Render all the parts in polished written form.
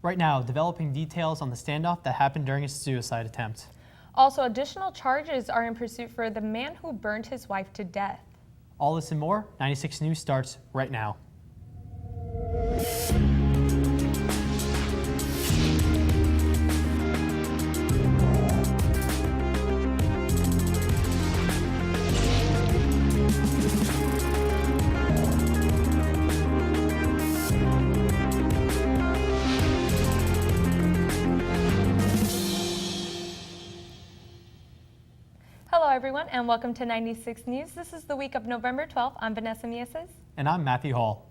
right now developing details on the standoff that happened during his suicide attempt. Also, additional charges are in pursuit for the man who burned his wife to death. All this and more, 96 News starts right now. Hello everyone and welcome to 96 News. This is the week of November 12th. I'm Vanessa Mieses. And I'm Matthew Hall.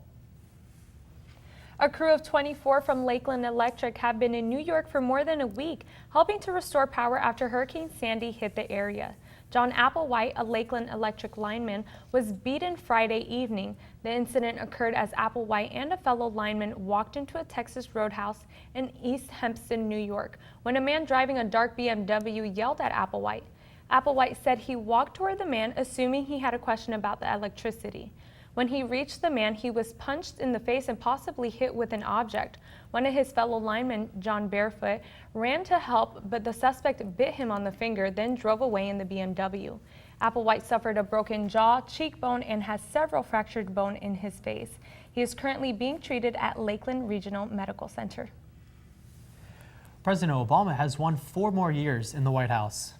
A crew of 24 from Lakeland Electric have been in New York for more than a week, helping to restore power after Hurricane Sandy hit the area. John Applewhite, a Lakeland Electric lineman, was beaten Friday evening. The incident occurred as Applewhite and a fellow lineman walked into a Texas roadhouse in East Hempstead, New York, when a man driving a dark BMW yelled at Applewhite. Applewhite said he walked toward the man, assuming he had a question about the electricity. When he reached the man, he was punched in the face and possibly hit with an object. One of his fellow linemen, John Barefoot, ran to help, but the suspect bit him on the finger, then drove away in the BMW. Applewhite suffered a broken jaw, cheekbone, and has several fractured bone in his face. He is currently being treated at Lakeland Regional Medical Center. President Obama has won 4 more years in the White House.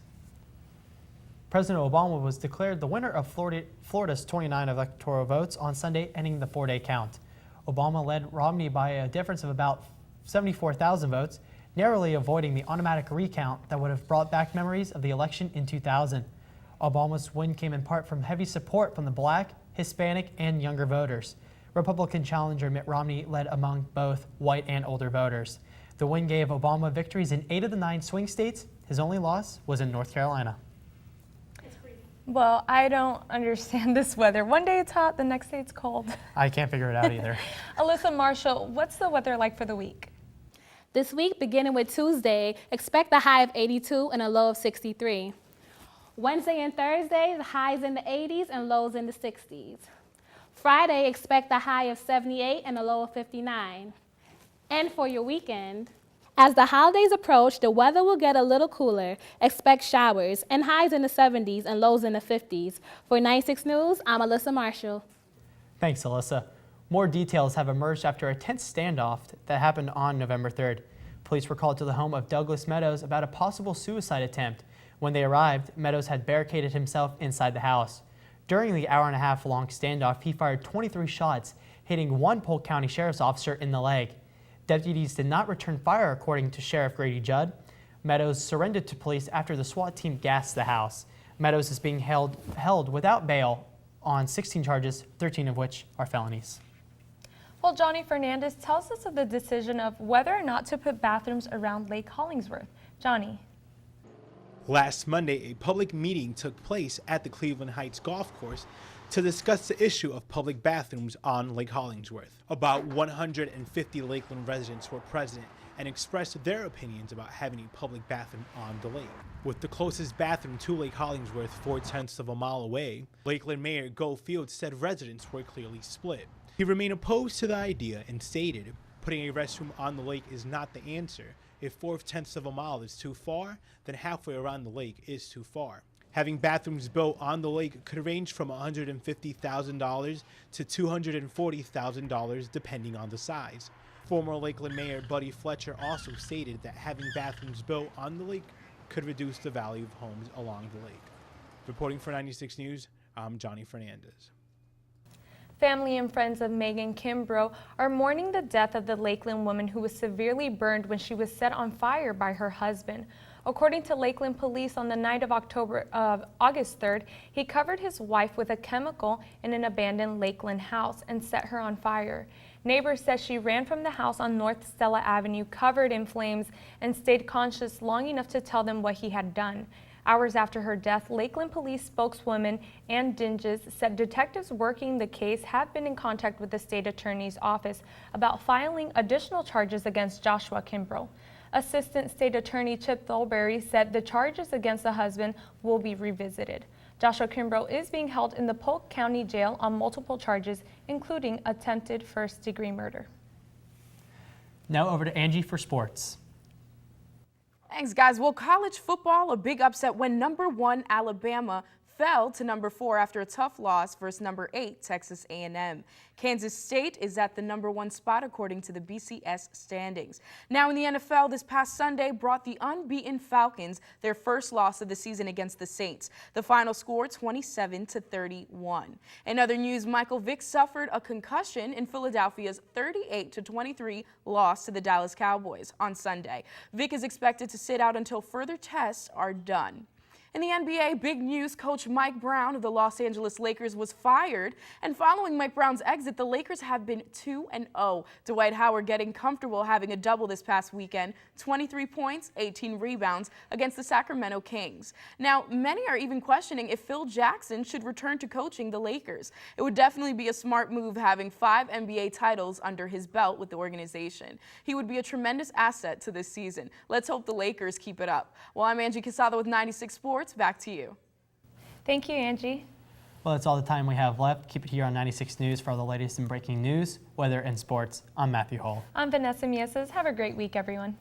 President Obama was declared the winner of Florida's 29 electoral votes on Sunday, ending the 4-day count. Obama led Romney by a difference of about 74,000 votes, narrowly avoiding the automatic recount that would have brought back memories of the election in 2000. Obama's win came in part from heavy support from the Black, Hispanic, and younger voters. Republican challenger Mitt Romney led among both white and older voters. The win gave Obama victories in 8 of the 9 swing states. His only loss was in North Carolina. Well, I don't understand this weather. One day it's hot, the next day it's cold. I can't figure it out either. Alyssa Marshall, what's the weather like for the week? This week, beginning with Tuesday, expect a high of 82 and a low of 63. Wednesday and Thursday, the highs in the 80s and lows in the 60s. Friday, expect a high of 78 and a low of 59. And for your weekend, as the holidays approach, the weather will get a little cooler. Expect showers and highs in the 70s and lows in the 50s. For 96 News, I'm Alyssa Marshall. Thanks, Alyssa. More details have emerged after a tense standoff that happened on November 3rd. Police were called to the home of Douglas Meadows about a possible suicide attempt. When they arrived, Meadows had barricaded himself inside the house. During the hour-and-a-half-long standoff, he fired 23 shots, hitting one Polk County Sheriff's officer in the leg. Deputies did not return fire, according to Sheriff Grady Judd. Meadows surrendered to police after the SWAT team gassed the house. Meadows is being held without bail on 16 charges, 13 of which are felonies. Well, Johnny Fernandez tells us of the decision of whether or not to put bathrooms around Lake Hollingsworth. Johnny. Last Monday, a public meeting took place at the Cleveland Heights Golf Course to discuss the issue of public bathrooms on Lake Hollingsworth. About 150 Lakeland residents were present and expressed their opinions about having a public bathroom on the lake. With the closest bathroom to Lake Hollingsworth 4/10 of a mile away, Lakeland Mayor Go Fields said residents were clearly split. He remained opposed to the idea and stated, putting a restroom on the lake is not the answer. If 4/10 of a mile is too far, then halfway around the lake is too far. Having bathrooms built on the lake could range from $150,000 to $240,000 depending on the size. Former Lakeland Mayor Buddy Fletcher also stated that having bathrooms built on the lake could reduce the value of homes along the lake. Reporting for 96 News, I'm Johnny Fernandez. Family and friends of Megan Kimbrough are mourning the death of the Lakeland woman who was severely burned when she was set on fire by her husband. According to Lakeland police, on the night of August 3rd, he covered his wife with a chemical in an abandoned Lakeland house and set her on fire. Neighbors said she ran from the house on North Stella Avenue covered in flames and stayed conscious long enough to tell them what he had done. Hours after her death, Lakeland police spokeswoman Ann Dinges said detectives working the case have been in contact with the state attorney's office about filing additional charges against Joshua Kimbrough. Assistant State Attorney Chip Thornberry said the charges against the husband will be revisited. Joshua Kimbrough is being held in the Polk County Jail on multiple charges, including attempted first-degree murder. Now over to Angie for sports. Thanks, guys. Well, college football, a big upset when #1 Alabama fell to #4 after a tough loss versus #8 Texas A&M. Kansas State is at the #1 spot according to the BCS standings. Now in the NFL, this past Sunday brought the unbeaten Falcons their first loss of the season against the Saints. The final score 27-31. In other news, Michael Vick suffered a concussion in Philadelphia's 38-23 loss to the Dallas Cowboys on Sunday. Vick is expected to sit out until further tests are done. In the NBA, big news, coach Mike Brown of the Los Angeles Lakers was fired. And following Mike Brown's exit, the Lakers have been 2-0. Dwight Howard getting comfortable having a double this past weekend, 23 points, 18 rebounds against the Sacramento Kings. Now, many are even questioning if Phil Jackson should return to coaching the Lakers. It would definitely be a smart move having 5 NBA titles under his belt with the organization. He would be a tremendous asset to this season. Let's hope the Lakers keep it up. Well, I'm Angie Casado with 96 Sports. Back to you. Thank you, Angie. Well, that's all the time we have left. Keep it here on 96 News for all the latest in breaking news, weather, and sports. I'm Matthew Hull. I'm Vanessa Mieses. Have a great week, everyone.